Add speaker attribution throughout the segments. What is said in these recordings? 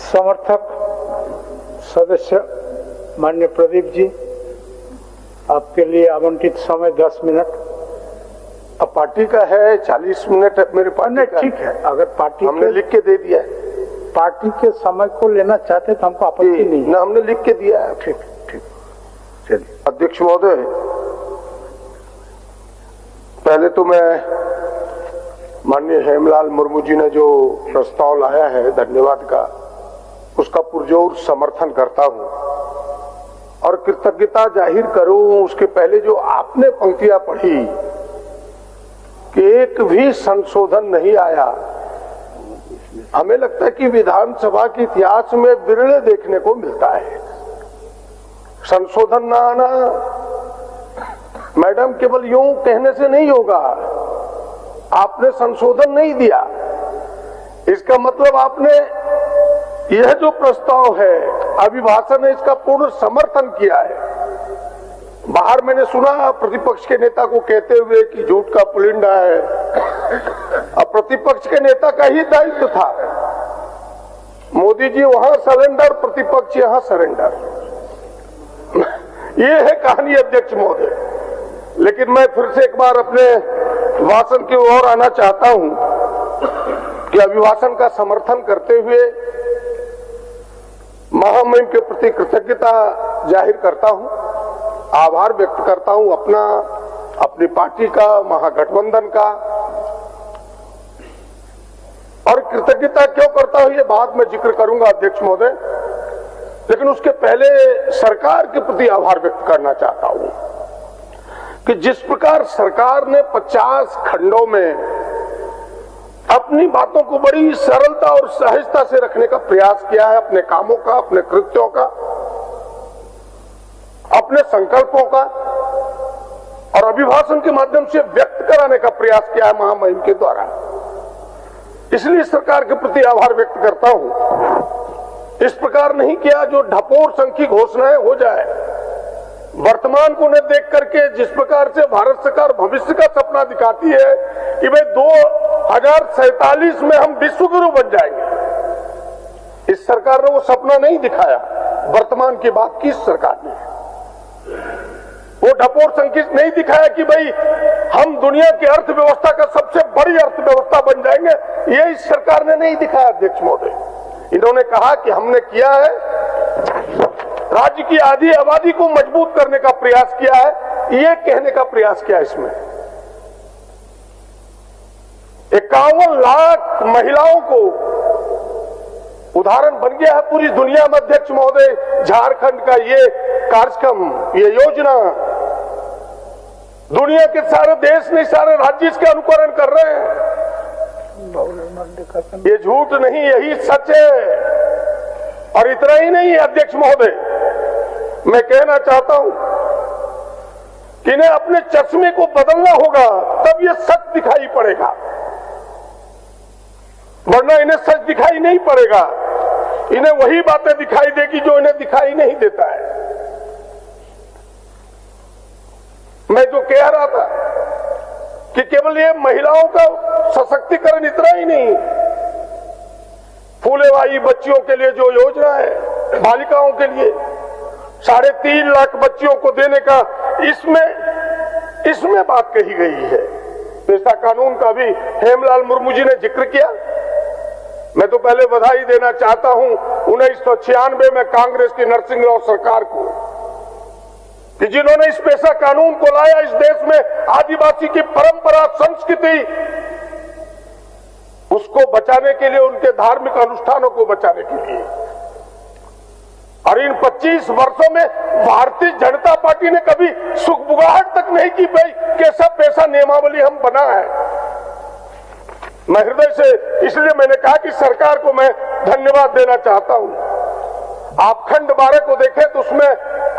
Speaker 1: समर्थक सदस्य माननीय प्रदीप जी, आपके लिए आवंटित समय 10 मिनट।
Speaker 2: अब पार्टी का है 40 मिनट मेरे पास।
Speaker 1: नहीं, ठीक है, अगर पार्टी
Speaker 2: हमने लिख के दे दिया है।
Speaker 1: पार्टी के समय को लेना चाहते तो हमको आपत्ति नहीं
Speaker 2: ना, हमने लिख के दिया है।
Speaker 1: ठीक ठीक, चलिए।
Speaker 2: अध्यक्ष महोदय, पहले तो मैं माननीय हेमलाल मुर्मू जी ने जो प्रस्ताव लाया है धन्यवाद का, उसका पुरजोर समर्थन करता हूं और कृतज्ञता जाहिर करूं। उसके पहले जो आपने पंक्तियां पढ़ी कि एक भी संशोधन नहीं आया, हमें लगता है कि विधानसभा के इतिहास में विरले देखने को मिलता है संशोधन ना आना। मैडम, केवल यूं कहने से नहीं होगा। आपने संशोधन नहीं दिया, इसका मतलब आपने यह जो प्रस्ताव है अभिभाषण ने इसका पूर्ण समर्थन किया है। बाहर मैंने सुना प्रतिपक्ष के नेता को कहते हुए कि झूठ का पुलिंदा है। अब प्रतिपक्ष के नेता का ही दायित्व था। मोदी जी वहां सरेंडर, प्रतिपक्ष यहां सरेंडर। ये है कहानी अध्यक्ष महोदय। लेकिन मैं फिर से एक बार अपने भाषण की ओर आना चाहता हूं कि अभिभाषण का समर्थन करते हुए महामहिम के प्रति कृतज्ञता जाहिर करता हूं, आभार व्यक्त करता हूं अपना, अपनी पार्टी का, महागठबंधन का। और कृतज्ञता क्यों करता हूं ये बाद में जिक्र करूंगा अध्यक्ष महोदय, लेकिन उसके पहले सरकार के प्रति आभार व्यक्त करना चाहता हूं कि जिस प्रकार सरकार ने 50 खंडों में अपनी बातों को बड़ी सरलता और सहजता से रखने का प्रयास किया है, अपने कामों का, अपने कृत्यों का, अपने संकल्पों का, और अभिभाषण के माध्यम से व्यक्त कराने का प्रयास किया है महामहिम के द्वारा। इसलिए सरकार के प्रति आभार व्यक्त करता हूं। इस प्रकार नहीं किया जो ढपोर संख्यक घोषणाएं हो जाए। वर्तमान को न देख करके जिस प्रकार से भारत सरकार भविष्य का सपना दिखाती है कि भाई 2047 में हम विश्व गुरु बन जाएंगे, इस सरकार ने वो सपना नहीं दिखाया। वर्तमान की बात की इस सरकार ने वो ढपोर संकेत नहीं दिखाया कि भाई हम दुनिया की अर्थव्यवस्था का सबसे बड़ी अर्थव्यवस्था बन जाएंगे। ये इस सरकार ने नहीं दिखाया अध्यक्ष महोदय। इन्होंने कहा कि हमने किया है, राज्य की आधी आबादी को मजबूत करने का प्रयास किया है, ये कहने का प्रयास किया। इसमें 51 लाख महिलाओं को उदाहरण बन गया है पूरी दुनिया में अध्यक्ष महोदय। झारखंड का ये कार्यक्रम, ये योजना दुनिया के सारे देश नहीं, सारे राज्य इसके अनुकरण कर रहे हैं। ये झूठ नहीं, यही सच है। और इतना ही नहीं है अध्यक्ष महोदय, मैं कहना चाहता हूं कि इन्हें अपने चश्मे को बदलना होगा, तब ये सच दिखाई पड़ेगा, वरना इन्हें सच दिखाई नहीं पड़ेगा। इन्हें वही बातें दिखाई देगी जो इन्हें दिखाई नहीं देता है। मैं जो कह रहा था कि केवल ये महिलाओं का सशक्तिकरण इतना ही नहीं, फूलेवाई बच्चियों के लिए जो योजना है, बालिकाओं के लिए 3.5 लाख बच्चियों को देने का, इसमें बात कही गई है। पेशा कानून का भी हेमलाल मुर्मू जी ने जिक्र किया। मैं तो पहले बधाई देना चाहता हूं 1996 में कांग्रेस की नरसिंह राव सरकार को कि जिन्होंने इस पेशा कानून को लाया। इस देश में आदिवासी की परंपरा, संस्कृति, उसको बचाने के लिए, उनके धार्मिक अनुष्ठानों को बचाने के लिए। और इन 25 वर्षों में भारतीय जनता पार्टी ने कभी सुखबुगाहट तक नहीं की भाई कैसा पेशा नियमावली हम बना है। मैं हृदय से, इसलिए मैंने कहा कि सरकार को मैं धन्यवाद देना चाहता हूं। आप खंड 12 को देखें तो उसमें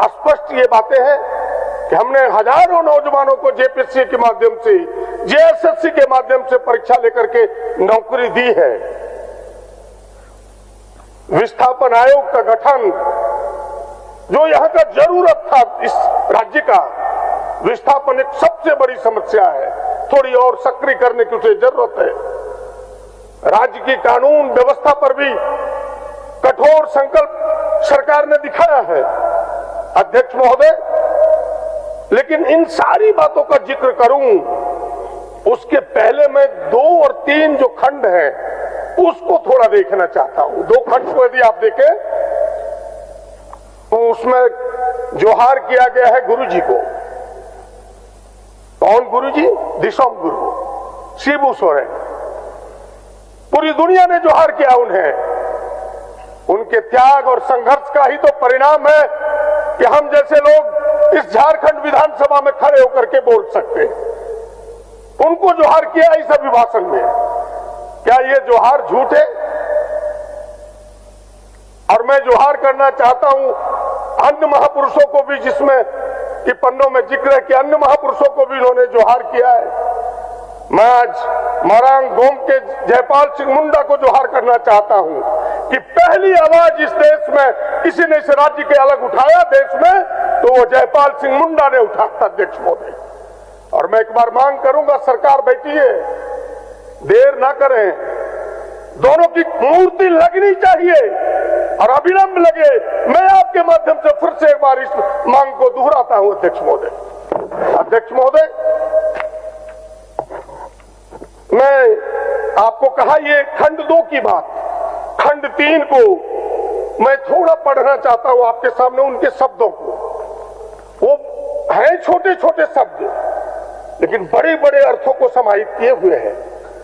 Speaker 2: स्पष्ट ये बातें हैं कि हमने हजारों नौजवानों को जेपीएससी के माध्यम से, जेएसएससी के माध्यम से परीक्षा लेकर के नौकरी दी है। विस्थापन आयोग का गठन, जो यहाँ का जरूरत था, इस राज्य का विस्थापन एक सबसे बड़ी समस्या है, थोड़ी और सक्रिय करने की उसे जरूरत है। राज्य की कानून व्यवस्था पर भी कठोर कठोर संकल्प सरकार ने दिखाया है अध्यक्ष महोदय, लेकिन इन सारी बातों का जिक्र करूं उसके पहले मैं 2 और 3 जो खंड है उसको थोड़ा देखना चाहता हूं। 2 खंड को यदि आप देखें तो उसमें जोहार किया गया है गुरु जी को। कौन गुरु जी? दिशोम गुरु शिबू सोरेन। पूरी दुनिया ने जोहार किया उन्हें। उनके त्याग और संघर्ष का ही तो परिणाम है कि हम जैसे लोग इस झारखंड विधानसभा में खड़े होकर के बोल सकते हैं। उनको जोहार किया इस अभिभाषण में। क्या ये जोहार झूठ है? और मैं जोहार करना चाहता हूं अन्य महापुरुषों को भी, जिसमें कि पन्नों में जिक्र है कि अन्य महापुरुषों को भी इन्होंने जोहार किया है। मैं आज मरांग गोम के जयपाल सिंह मुंडा को जोहार करना चाहता हूं कि पहली आवाज इस देश में किसी ने इस राज्य के अलग उठाया देश में, तो वो जयपाल सिंह मुंडा ने उठाया था अध्यक्ष महोदय। और मैं एक बार मांग करूंगा, सरकार बैठी है, देर ना करें, दोनों की मूर्ति लगनी चाहिए और अविलंब लगे। मैं आपके माध्यम से फिर से एक बार इस मांग को दोहराता हूं अध्यक्ष महोदय। अध्यक्ष महोदय, मैं आपको कहा ये खंड 2 की बात, खंड 3 को मैं थोड़ा पढ़ना चाहता हूं आपके सामने, उनके शब्दों को। वो हैं छोटे छोटे शब्द लेकिन बड़े बड़े अर्थों को समाहित किए हुए हैं।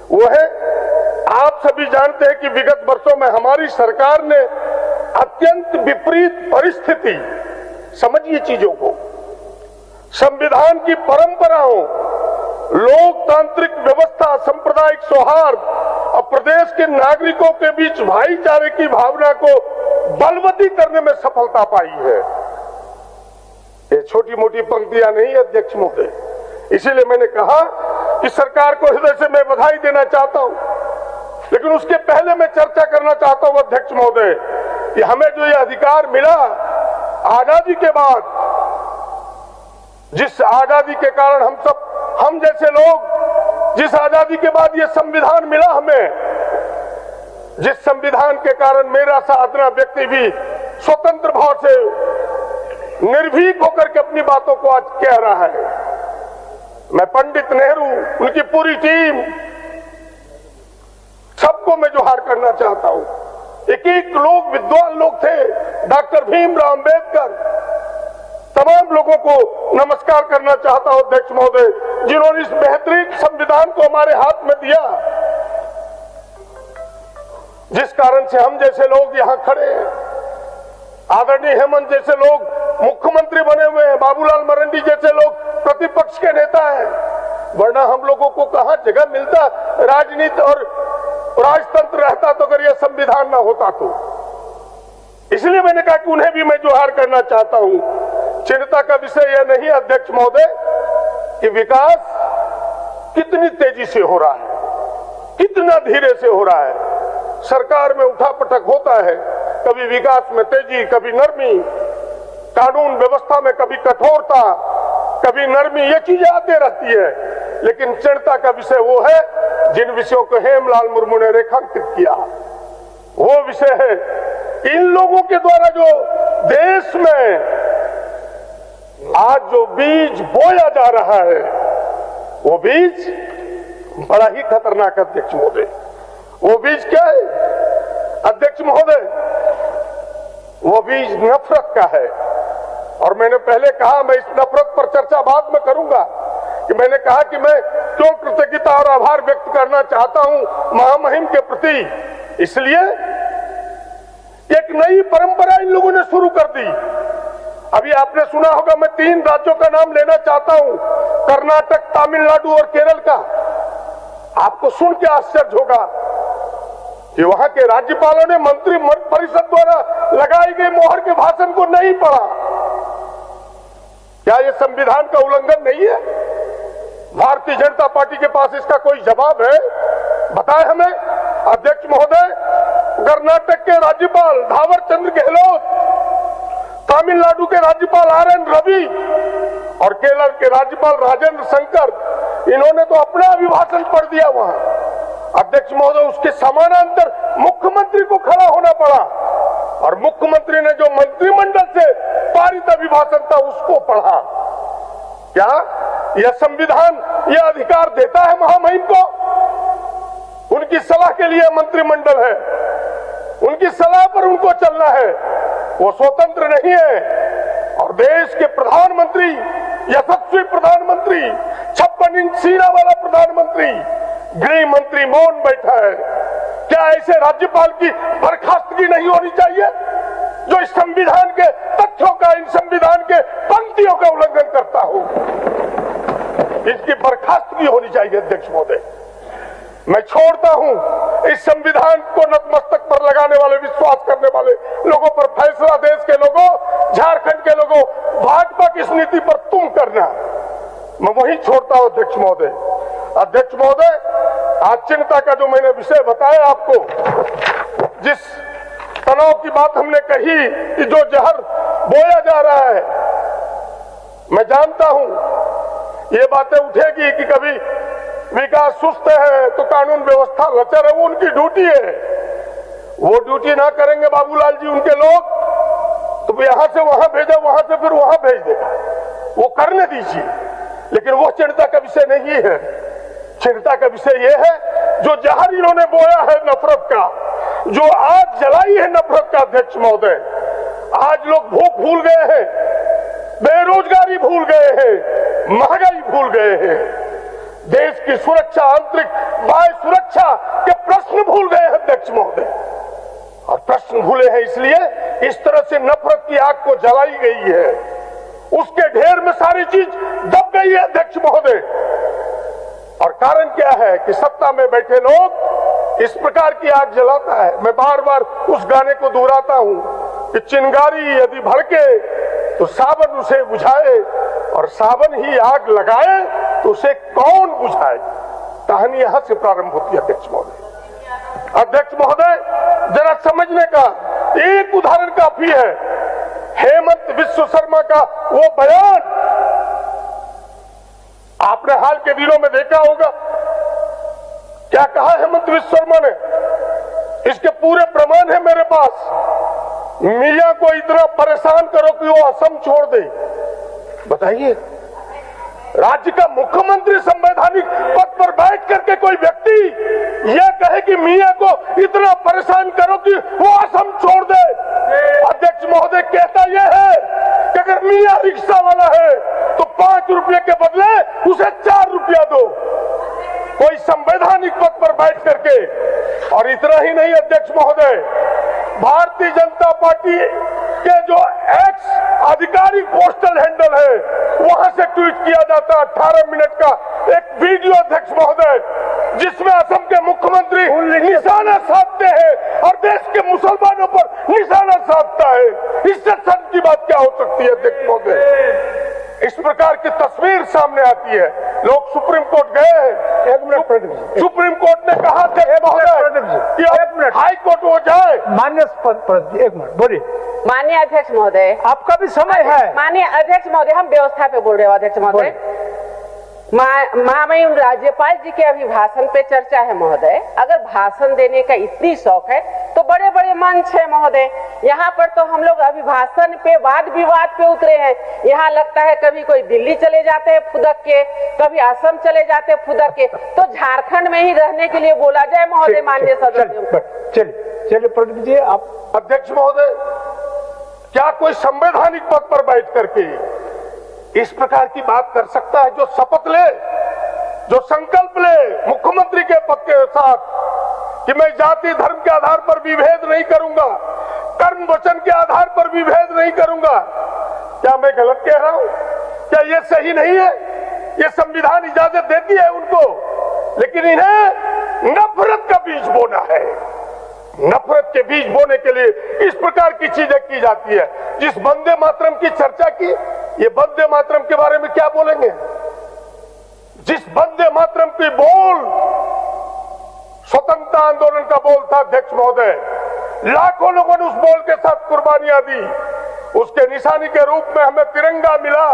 Speaker 2: वो है, आप सभी जानते हैं कि विगत वर्षों में हमारी सरकार ने अत्यंत विपरीत परिस्थिति, समझिए चीजों को, संविधान की परंपराओं, लोकतांत्रिक व्यवस्था, सांप्रदायिक सौहार्द और प्रदेश के नागरिकों के बीच भाईचारे की भावना को बलवती करने में सफलता पाई है। ये छोटी मोटी पंक्तियां नहीं अध्यक्ष महोदय। इसीलिए मैंने कहा कि सरकार को हृदय से मैं बधाई देना चाहता हूं, लेकिन उसके पहले मैं चर्चा करना चाहता हूं अध्यक्ष महोदय कि हमें जो ये अधिकार मिला आजादी के बाद, जिस आजादी के कारण हम जैसे लोग, जिस आजादी के बाद ये संविधान मिला हमें, जिस संविधान के कारण मेरा साधना व्यक्ति भी स्वतंत्र भाव से निर्भीक होकर के अपनी बातों को आज कह रहा है। मैं पंडित नेहरू, उनकी पूरी टीम, सबको मैं जोहार करना चाहता हूं। एक एक लोग, विद्वान लोग थे, डॉक्टर भीमराव अंबेडकर, तमाम लोगों को नमस्कार करना चाहता हूं अध्यक्ष महोदय, जिन्होंने इस बेहतरीन संविधान को हमारे हाथ में दिया, जिस कारण से हम जैसे लोग यहां खड़े हैं। आदरणीय हेमंत जैसे लोग मुख्यमंत्री बने हुए हैं, बाबूलाल मरांडी जैसे लोग प्रतिपक्ष के नेता हैं, वरना हम लोगों को कहां जगह मिलता राजनीति और राजतंत्र रहता तो अगर यह संविधान ना होता तो। इसलिए मैंने कहा कि उन्हें भी मैं जोहार करना चाहता हूं। चिंता का विषय यह नहीं अध्यक्ष महोदय कि विकास कितनी तेजी से हो रहा है, कितना धीरे से हो रहा है। सरकार में उठापटक होता है, कभी विकास में तेजी, कभी नरमी, कानून व्यवस्था में कभी कठोरता, कभी नरमी, ये चीजें आती रहती है। लेकिन चिंता का विषय वो है जिन विषयों को हेमलाल मुर्मू ने रेखांकित किया। वो विषय है इन लोगों के द्वारा जो देश में आज जो बीज बोया जा रहा है, वो बीज बड़ा ही खतरनाक है अध्यक्ष महोदय। वो बीज क्या है अध्यक्ष महोदय? वो बीज नफरत का है। और मैंने पहले कहा, मैं इस नफरत पर चर्चा बाद में करूंगा, कि मैंने कहा कि मैं क्यों कृतज्ञता और आभार व्यक्त करना चाहता हूं महामहिम के प्रति। इसलिए एक नई परंपरा इन लोगों ने शुरू कर दी। अभी आपने सुना होगा, मैं 3 राज्यों का नाम लेना चाहता हूं, कर्नाटक, तमिलनाडु और केरल का। आपको सुन के आश्चर्य होगा कि वहां के राज्यपालों ने मंत्री परिषद द्वारा लगाई गई मोहर के भाषण को नहीं पढ़ा। क्या यह संविधान का उल्लंघन नहीं है? भारतीय जनता पार्टी के पास इसका कोई जवाब है? बताएं हमें अध्यक्ष महोदय। कर्नाटक के राज्यपाल धावर चंद्र गहलोत, तमिलनाडु के राज्यपाल RN रवि और केरल के राज्यपाल राजेंद्र शंकर, इन्होंने तो अपना अभिभाषण पढ़ दिया वहां। अध्यक्ष महोदय, उसके समानांतर मुख्यमंत्री को खड़ा होना पड़ा और मुख्यमंत्री ने जो मंत्रिमंडल से पारित अभिभाषण था उसको पढ़ा। क्या यह संविधान यह अधिकार देता है महामहिम को? उनकी सलाह के लिए मंत्रिमंडल है, उनकी सलाह पर उनको चलना है, वो स्वतंत्र नहीं है। और देश के प्रधानमंत्री, यशस्वी प्रधानमंत्री, 56 इंच सीना वाला प्रधानमंत्री, गृह मंत्री मौन बैठा है। क्या ऐसे राज्यपाल की बर्खास्तगी नहीं होनी चाहिए जो इस संविधान के तथ्यों का, इन संविधान के पंक्तियों का उल्लंघन करता हो? इसकी बर्खास्तगी होनी चाहिए अध्यक्ष महोदय। मैं छोड़ता हूं इस संविधान को नतमस्तक पर लगाने वाले, विश्वास करने वाले लोगों पर फैसला देश के लोगों, झारखंड के लोगों, भाजपा की इस नीति पर तुम करना। मैं वही छोड़ता हूं अध्यक्ष महोदय। अध्यक्ष महोदय, आज चिंता का जो मैंने विषय बताया आपको, जिस तनाव की बात हमने कही कि जो जहर बोया जा रहा है, मैं जानता हूं ये बातें उठेगी कि कभी विकास सुस्त है तो कानून व्यवस्था लचर है। वो उनकी ड्यूटी है, वो ड्यूटी ना करेंगे बाबूलाल जी उनके लोग तो यहां से वहां भेजा, वहां से फिर वहां भेज देगा, वो करने दीजिए। लेकिन वो चिंता का विषय नहीं है। चिंता का विषय यह है जो जहर इन्होंने बोया है नफरत का, जो आग जलाई है नफरत का अध्यक्ष महोदय। आज लोग भूख भूल गए हैं, बेरोजगारी भूल गए हैं, महंगाई भूल गए हैं, देश की सुरक्षा, आंतरिक बाह्य सुरक्षा के प्रश्न भूल गए हैं अध्यक्ष महोदय। और प्रश्न भूले हैं इसलिए इस तरह से नफरत की आग को जलाई गई है, उसके ढेर में सारी चीज दब गई है अध्यक्ष महोदय। और कारण क्या है कि सत्ता में बैठे लोग इस प्रकार की आग जलाता है। मैं बार बार उस गाने को दोहराता हूं कि चिंगारी यदि भड़के तो सावन उसे बुझाए, और सावन ही आग लगाए तो उसे कौन बुझाए। कहानी यहां से प्रारंभ होती है अध्यक्ष महोदय। अध्यक्ष महोदय, जरा समझने का एक उदाहरण काफी है। हेमंत विश्व शर्मा का वो बयान आपने हाल के दिनों में देखा होगा। क्या कहा हेमंत विश्व शर्मा ने? इसके पूरे प्रमाण है मेरे पास। मियां को इतना परेशान करो कि वो असम छोड़ दे। बताइए, राज्य का मुख्यमंत्री संवैधानिक पद पर बैठ करके कोई व्यक्ति यह कहे कि मियां को इतना परेशान करो कि वो असम छोड़ दे। अध्यक्ष महोदय, कहता यह है कि अगर मियां रिक्शा वाला है तो 5 रुपये के बदले उसे 4 रुपया दो। कोई संवैधानिक पद पर बैठ करके। और इतना ही नहीं अध्यक्ष महोदय, भारतीय जनता पार्टी के जो एक्स आधिकारिक पोस्टल हैंडल है वहां से ट्वीट किया जाता है 18 मिनट का एक वीडियो अध्यक्ष महोदय, जिसमें असम के मुख्यमंत्री निशाना साधते हैं और देश के मुसलमानों पर निशाना साधता है। इससे शर्म की बात क्या हो सकती है अध्यक्ष महोदय? इस प्रकार की तस्वीर सामने आती है। लोग सुप्रीम कोर्ट गए हैं।
Speaker 1: एक मिनट,
Speaker 2: सुप्रीम कोर्ट ने कहा था कि हाई कोर्ट हो जाए।
Speaker 1: मान्य एक मिनट बोलिए।
Speaker 3: माननीय अध्यक्ष महोदय,
Speaker 1: आपका भी समय है।
Speaker 3: माननीय अध्यक्ष महोदय, हम व्यवस्था पे बोल रहे हो अध्यक्ष महोदय। महामहिम राज्यपाल जी के अभिभाषण पे चर्चा है महोदय। अगर भाषण देने का इतनी शौक है तो बड़े बड़े मंच है महोदय। यहाँ पर तो हम लोग अभिभाषण पे वाद विवाद पे उतरे हैं। यहाँ लगता है कभी कोई दिल्ली चले जाते हैं फुदक के, कभी असम चले जाते हैं फुदक के। तो झारखंड में ही रहने के लिए बोला जाए महोदय माननीय सदस्यों।
Speaker 1: चलिए पंडित जी, आप।
Speaker 2: अध्यक्ष महोदय, क्या कोई संवैधानिक पद पर बैठ करके इस प्रकार की बात कर सकता है? जो शपथ ले, जो संकल्प ले मुख्यमंत्री के पद के साथ कि मैं जाति धर्म के आधार पर विभेद नहीं करूंगा, कर्म वचन के आधार पर विभेद नहीं करूंगा। क्या मैं गलत कह रहा हूं? क्या ये सही नहीं है? ये संविधान इजाजत देती है उनको, लेकिन इन्हें नफरत का बीज बोना है। नफरत के बीज बोने के लिए इस प्रकार की चीजें की जाती है। जिस वंदे मातरम की चर्चा की, ये वंदे मातरम के बारे में क्या बोलेंगे? जिस वंदे मातरम की बोल स्वतंत्रता आंदोलन का बोल था अध्यक्ष महोदय, लाखों लोगों ने उस बोल के साथ कुर्बानियां दी। उसके निशानी के रूप में हमें तिरंगा मिला।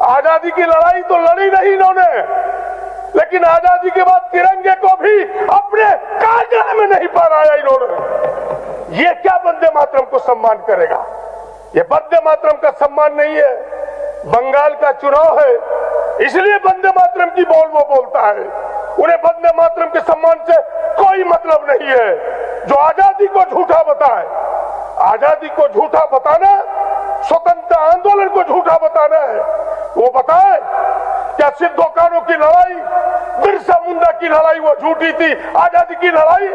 Speaker 2: आजादी की लड़ाई तो लड़ी नहीं इन्होंने, लेकिन आजादी के बाद तिरंगे को भी अपने कांधे में नहीं पहनाया इन्होंने। ये क्या वंदे मातरम को सम्मान करेगा? ये वंदे मातरम का सम्मान नहीं है। बंगाल का चुनाव है, इसलिए वंदे मातरम की बोल वो बोलता है। उन्हें वंदे मातरम के सम्मान से कोई मतलब नहीं है। जो आजादी को झूठा बताए, आजादी को झूठा बताना, स्वतंत्रता आंदोलन को झूठा बताना है। वो बताए क्या सिद्धो कान्हू की लड़ाई, बिरसा मुंडा की लड़ाई वो झूठी थी, आजादी की लड़ाई?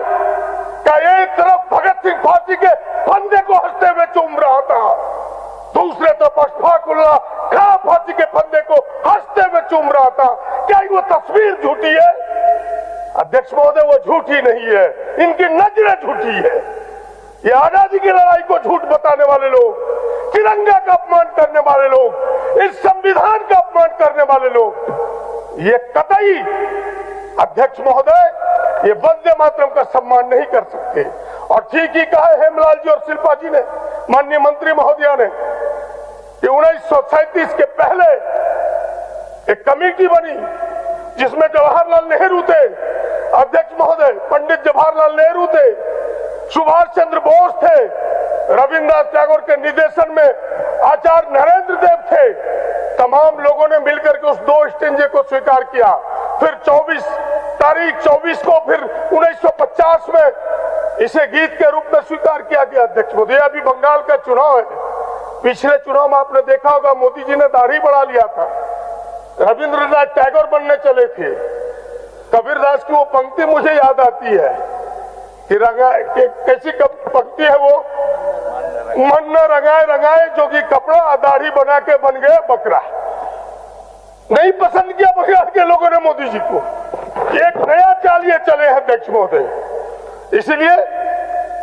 Speaker 2: क्या एक तरफ भगत सिंह फांसी के फंदे को हंसते हुए चूम रहा था, दूसरे तरफ अशफाक उल्लाह खां फांसी के फंदे को हंसते हुए चूम रहा था? क्या वो तस्वीर झूठी है? अध्यक्ष महोदय, वो झूठी नहीं है, इनकी नजरें झूठी है। ये आजादी की लड़ाई को झूठ बताने वाले लोग, तिरंगा का अपमान करने वाले लोग, इस संविधान का अपमान करने वाले लोग, ये कतई अध्यक्ष महोदय ये वंदे मातरम का सम्मान नहीं कर सकते। और ठीक ही कहा है हेमलाल जी और शिल्पा जी ने, माननीय मंत्री महोदया ने, कि 1937 के पहले एक कमेटी बनी जिसमें जवाहरलाल नेहरू थे अध्यक्ष महोदय, पंडित जवाहरलाल नेहरू थे, सुभाष चंद्र बोस थे, रविन्द्रनाथ टैगोर के निर्देशन में आचार्य नरेंद्र देव थे। तमाम लोगों ने मिलकर के उस 2 स्टेंजे को स्वीकार किया। फिर 24 को फिर 1950 में इसे गीत के रूप में स्वीकार किया गया। अध्यक्ष मोदी, अभी बंगाल का चुनाव है, पिछले चुनाव में आपने देखा होगा मोदी जी ने दाढ़ी बढ़ा लिया था, रविन्द्रनाथ टैगोर बनने चले थे। कबीरदास की वो पंक्ति मुझे याद आती है कि कैसी पंक्ति है वो, मन न रंगाए रंगाए जोगी कपड़ा, दाढ़ी बना के बन गए बकरा। नहीं पसंद किया बंगाल के लोगों ने मोदी जी को, एक नया चाल ये चले हैं अध्यक्ष महोदय। इसलिए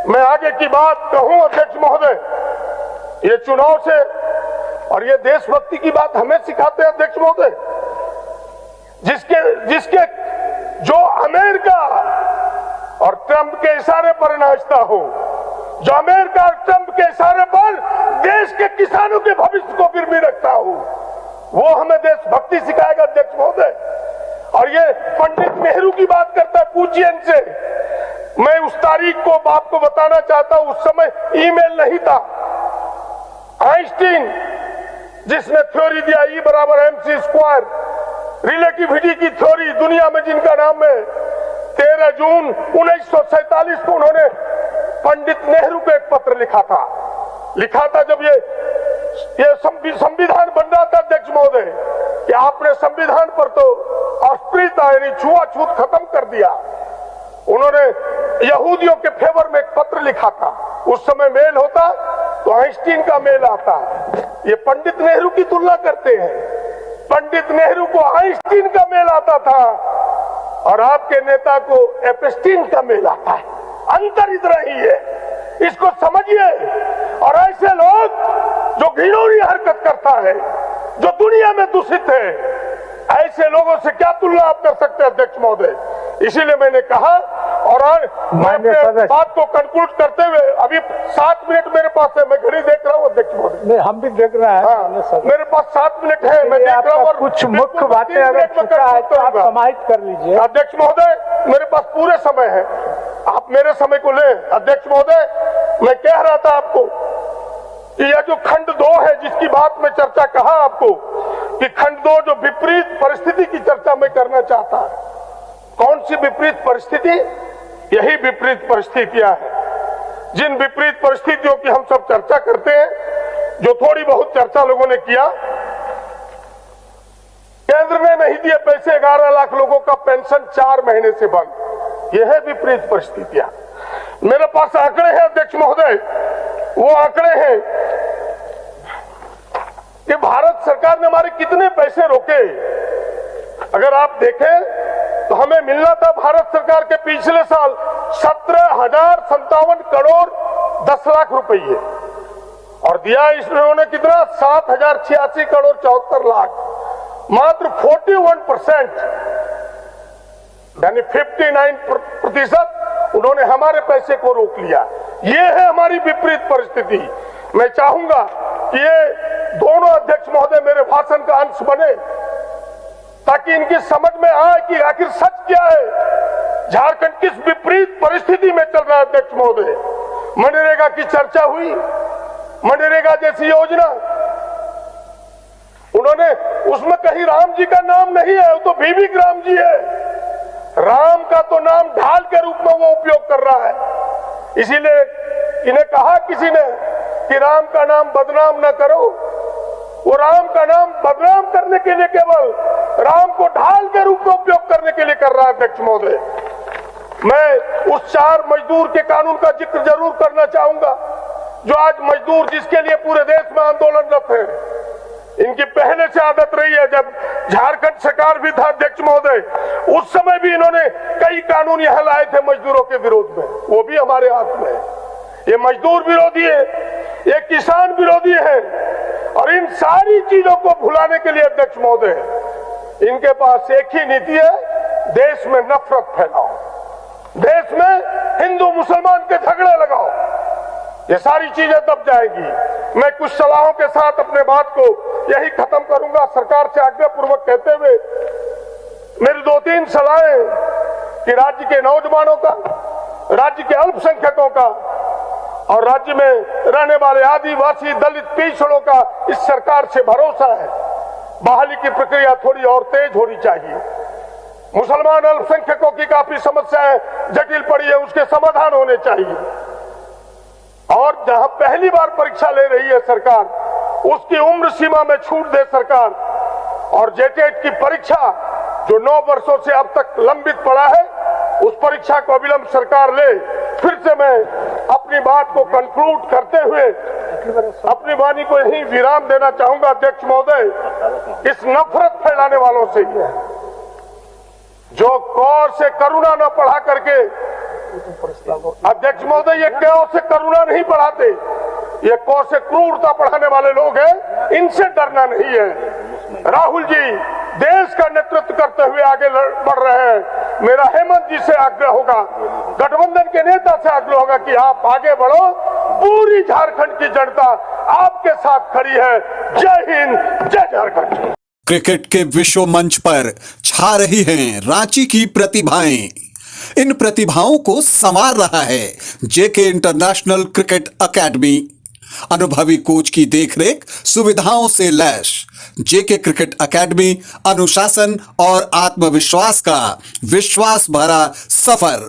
Speaker 2: मैं आगे की बात कहूं अध्यक्ष महोदय, ये चुनाव से और ये देशभक्ति की बात हमें सिखाते हैं अध्यक्ष महोदय, जिसके जो अमेरिका और ट्रंप के इशारे पर नाचता हो, जो अमेरिका और ट्रंप के इशारे पर देश के किसानों के भविष्य को गिरवी रखता हो, वो हमें देशभक्ति सिखाएगा अध्यक्ष महोदय। और ये पंडित नेहरू की बात करता है पूज्यन से, मैं उस तारीख को आपको बताना चाहता हूं, उस समय ईमेल नहीं था। आइंस्टीन जिसने थ्योरी दिया E = mc², रिलेटिविटी की थ्योरी, दुनिया में जिनका नाम है, 13 जून 1947 को उन्होंने पंडित नेहरू को एक पत्र लिखा था जब ये संविधान बन रहा था अध्यक्ष महोदय, कि आपने संविधान पर तो अस्पृश्यता यानी छुआछूत खत्म कर दिया। उन्होंने यहूदियों के फेवर में एक पत्र लिखा था। उस समय मेल होता तो आइंस्टीन का मेल आता। ये पंडित नेहरू की तुलना करते हैं, पंडित नेहरू को आइंस्टीन का मेल आता था और आपके नेता को एपस्टीन का मेल आता है। अंतर इतना ही है, इसको समझिए। और ऐसे लोग जो घिनौनी हरकत करता है, जो दुनिया में दूषित है, ऐसे लोगों से क्या तुलना आप कर सकते हैं अध्यक्ष महोदय? इसीलिए मैंने कहा, और मैं अपने बात को कंक्लूड करते हुए, अभी 7 मिनट मेरे पास है, मैं घड़ी देख रहा हूँ अध्यक्ष महोदय।
Speaker 1: हम भी देख रहे हैं।
Speaker 2: हाँ, मेरे पास 7 मिनट है, मैं देख रहा हूँ। और
Speaker 1: कुछ मुख्य बातें अगर छूटा है तो आप समाहित कर लीजिए।
Speaker 2: अध्यक्ष महोदय, मेरे पास पूरे समय है, आप मेरे समय को लें। अध्यक्ष महोदय, मैं कह रहा था आपको कि यह जो खंड 2 है, जिसकी बात में चर्चा कहा आपको कि खंड 2 जो विपरीत परिस्थिति की चर्चा में करना चाहता है। कौन सी विपरीत परिस्थिति? यही विपरीत परिस्थितियां हैं, जिन विपरीत परिस्थितियों की हम सब चर्चा करते हैं, जो थोड़ी बहुत चर्चा लोगों ने किया। केंद्र ने नहीं दिए पैसे, 11 लाख लोगों का पेंशन 4 महीने से बंद। यह है विपरीत परिस्थितियां। मेरे पास आंकड़े हैं अध्यक्ष महोदय, वो आंकड़े हैं कि भारत सरकार ने हमारे कितने पैसे रोके। अगर आप देखें तो हमें मिलना था भारत सरकार के पिछले साल 17,057 करोड़ 10 लाख रुपये, और दिया इन्होंने कितना? 7,086 करोड़ 74 लाख। मात्र 41% यानी 59% उन्होंने हमारे पैसे को रोक लिया। ये है हमारी विपरीत परिस्थिति। मैं चाहूंगा कि ये दोनों अध्यक्ष महोदय मेरे भाषण का अंश बने, ताकि इनकी समझ में आए कि आखिर सच क्या है, झारखंड किस विपरीत परिस्थिति में चल रहा है अध्यक्ष महोदय। मनरेगा की चर्चा हुई, मनरेगा जैसी योजना, उन्होंने उसमें कहीं राम जी का नाम नहीं है, वो तो भीविक राम जी है। राम का तो नाम ढाल के रूप में वो उपयोग कर रहा है। इसीलिए इन्हें कहा किसी ने कि राम का नाम बदनाम न करो। वो राम का नाम बदनाम करने के लिए, केवल राम को ढाल के रूप में उपयोग करने के लिए कर रहा है। अध्यक्ष महोदय, मैं उस 4 मजदूर के कानून का जिक्र जरूर करना चाहूंगा जो आज मजदूर, जिसके लिए पूरे देश में आंदोलनरत है। इनकी पहले से आदत रही है, जब झारखंड सरकार भी था अध्यक्ष महोदय, उस समय भी इन्होंने कई कानून यहां लाए थे मजदूरों के विरोध में, वो भी हमारे हाथ में है। ये मजदूर विरोधी है, ये किसान विरोधी है, और इन सारी चीजों को भुलाने के लिए अध्यक्ष महोदय इनके पास एक ही नीति है, देश में नफरत फैलाओ, देश में हिंदू मुसलमान के झगड़े लगाओ। ये सारी चीजें दब जाएगी। मैं कुछ सलाहों के साथ अपने बात को यही खत्म करूंगा, सरकार से आग्रहपूर्वक कहते हुए मेरी 2-3 सलाहें कि राज्य के नौजवानों का, राज्य के अल्पसंख्यकों का और राज्य में रहने वाले आदिवासी, दलित, पिछड़ों का इस सरकार से भरोसा है। बहाली की प्रक्रिया थोड़ी और तेज होनी चाहिए। मुसलमान अल्पसंख्यकों की काफी समस्याएं जटिल पड़ी है, उसके समाधान होने चाहिए। और जहां पहली बार परीक्षा ले रही है सरकार, उसकी उम्र सीमा में छूट दे सरकार। और जेटेट की परीक्षा जो 9 वर्षों से अब तक लंबित पड़ा है, उस परीक्षा को अविलंब सरकार ले। फिर से मैं अपनी बात को कंक्लूड करते हुए अपनी वाणी को यही विराम देना चाहूंगा अध्यक्ष महोदय। इस नफरत फैलाने वालों से, जो कौर से करुणा न पढ़ा करके, अध्यक्ष महोदय ये कौर से करुणा नहीं पढ़ाते, ये कौर से क्रूरता पढ़ाने वाले लोग हैं, इनसे डरना नहीं है। राहुल जी देश का नेतृत्व करते हुए आगे बढ़ रहे हैं। मेरा हेमंत जी से आग्रह होगा, गठबंधन के नेता से आग्रह होगा कि आप आगे बढ़ो। पूरी झारखंड की जनता आपके साथ खड़ी है। जय हिंद, जय झारखंड।
Speaker 4: क्रिकेट के विश्व मंच पर छा रही हैं रांची की प्रतिभाएं। इन प्रतिभाओं को संवार रहा है जेके इंटरनेशनल क्रिकेट एकेडमी। अनुभवी कोच की देखरेख, सुविधाओं से लैस जेके क्रिकेट एकेडमी अनुशासन और आत्मविश्वास का विश्वास भरा सफर।